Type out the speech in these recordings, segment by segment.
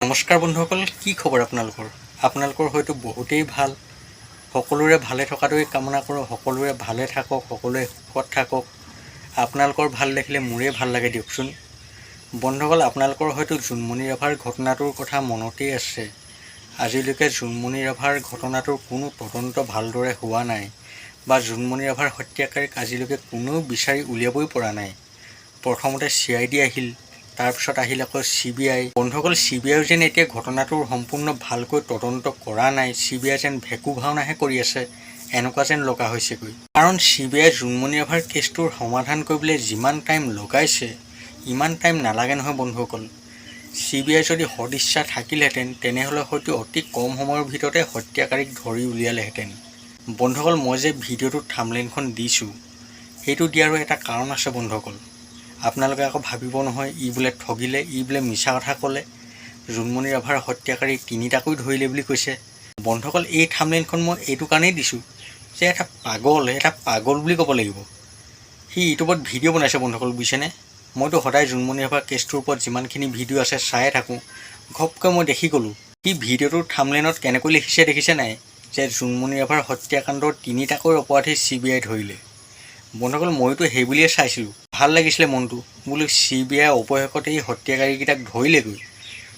নমস্কাৰ বন্ধুসকল, কি খবৰ আপোনালোকৰ হয়তো বহুতেই ভাল। সকলোৰে ভালে থকাটোৱে কামনা কৰোঁ। সকলোৰে ভালে থাকক, সকলোৱে সুখত থাকক। আপোনালোকৰ ভাল দেখিলে মোৰে ভাল লাগে দিয়কচোন। বন্ধুসকল, আপোনালোকৰ হয়তো জোনমণি ৰাভাৰ ঘটনাটোৰ কথা মনতেই আছে। আজিলৈকে জোনমণি ৰাভাৰ ঘটনাটোৰ কোনো তদন্ত ভালদৰে হোৱা নাই বা জোনমণি ৰাভাৰ হত্যাকাৰীক আজিলৈকে কোনেও বিচাৰি উলিয়াবই পৰা নাই। প্ৰথমতে CID আহিল, তাৰপিছত আহিল আকৌ CBI। বন্ধুসকল, CBIও যেন এতিয়া ঘটনাটোৰ সম্পূৰ্ণ ভালকৈ তদন্ত কৰা নাই। CBI যেন ভেকু ভাওনাহে কৰি আছে, এনেকুৱা যেন লগা হৈছেগৈ। কাৰণ CBI জোনমণি ৰাভাৰ কেছটোৰ সমাধান কৰিবলৈ যিমান টাইম লগাইছে, ইমান টাইম নালাগে নহয় বন্ধুসকল। CBI যদি সদিচ্ছা থাকিলহেঁতেন তেনেহ'লে হয়তো অতি কম সময়ৰ ভিতৰতে হত্যাকাৰীক ধৰি উলিয়ালেহেঁতেন। বন্ধুসকল, মই যে ভিডিঅ'টোত থাম্বনেইলখন দিছোঁ, সেইটো দিয়াৰো এটা কাৰণ আছে বন্ধুসকল। আপোনালোকে আকৌ ভাবিব নহয়, ই বোলে ঠগিলে, ই বোলে মিছা কথা ক'লে, জোনমণি ৰাভাৰ হত্যাকাৰী তিনিটাকৈ ধৰিলে বুলি কৈছে। বন্ধুসকল, এই থাম্বনেইলখন মই এইটো কাৰণেই দিছোঁ যে এটা পাগল বুলি ক'ব লাগিব। সি ইউটিউবত ভিডিঅ' বনাইছে বন্ধুসকল, বুজিছেনে। মইতো সদায় জোনমণি ৰাভাৰ কেছটোৰ ওপৰত যিমানখিনি ভিডিঅ' আছে চায়ে থাকোঁ। ঘপকৈ মই দেখি গ'লোঁ, সি ভিডিঅ'টোৰ থাম্বনেইলত কেনেকৈ লিখিছে দেখিছে নাই, যে জোনমণি ৰাভাৰ হত্যাকাণ্ডৰ তিনিটাকৈ অপৰাধী CBI ধৰিলে। বন্ধুসকল, মইতো সেই বুলিয়ে চাইছিলোঁ, ভাল লাগিছিলে মনটো, বোলো CBI অৱশেষত এই হত্যাকাৰীকেইটাক ধৰিলেগৈ।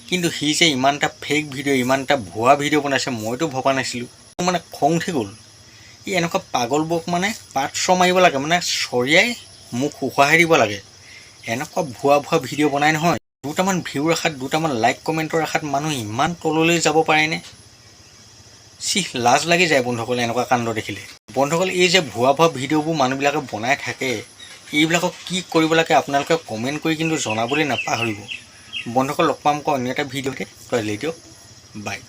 কিন্তু সি যে ইমান এটা ফেক ভিডিঅ', ইমান এটা ভুৱা ভিডিঅ' বনাইছে মইতো ভবা নাছিলোঁ। মোৰ মানে খং উঠি গ'ল। ই এনেকুৱা পাগলবোৰক মানে পাত মাৰিব লাগে, মানে চৰিয়াই মুখ শুকুৱাই দিব লাগে। এনেকুৱা ভুৱা ভিডিঅ' বনাই নহয়, দুটামান ভিউৰ আশাত, দুটামান লাইক কমেণ্টৰ আশাত মানুহ ইমান তললৈ যাব পাৰেনে? লাজ লাগি যায় বন্ধুসকল এনেকুৱা কাণ্ড দেখিলে। বন্ধুসকল, এই যে ভুৱা ভিডিঅ'বোৰ মানুহবিলাকে বনাই থাকে, এইবিলাকক কি কৰিব লাগে আপোনালোকে কমেণ্ট কৰি কিন্তু জনাবলৈ নাপাহৰিব। বন্ধুসকল, লগ পাম আকৌ অন্য এটা ভিডিঅ'তে। দিয়ক, বাই।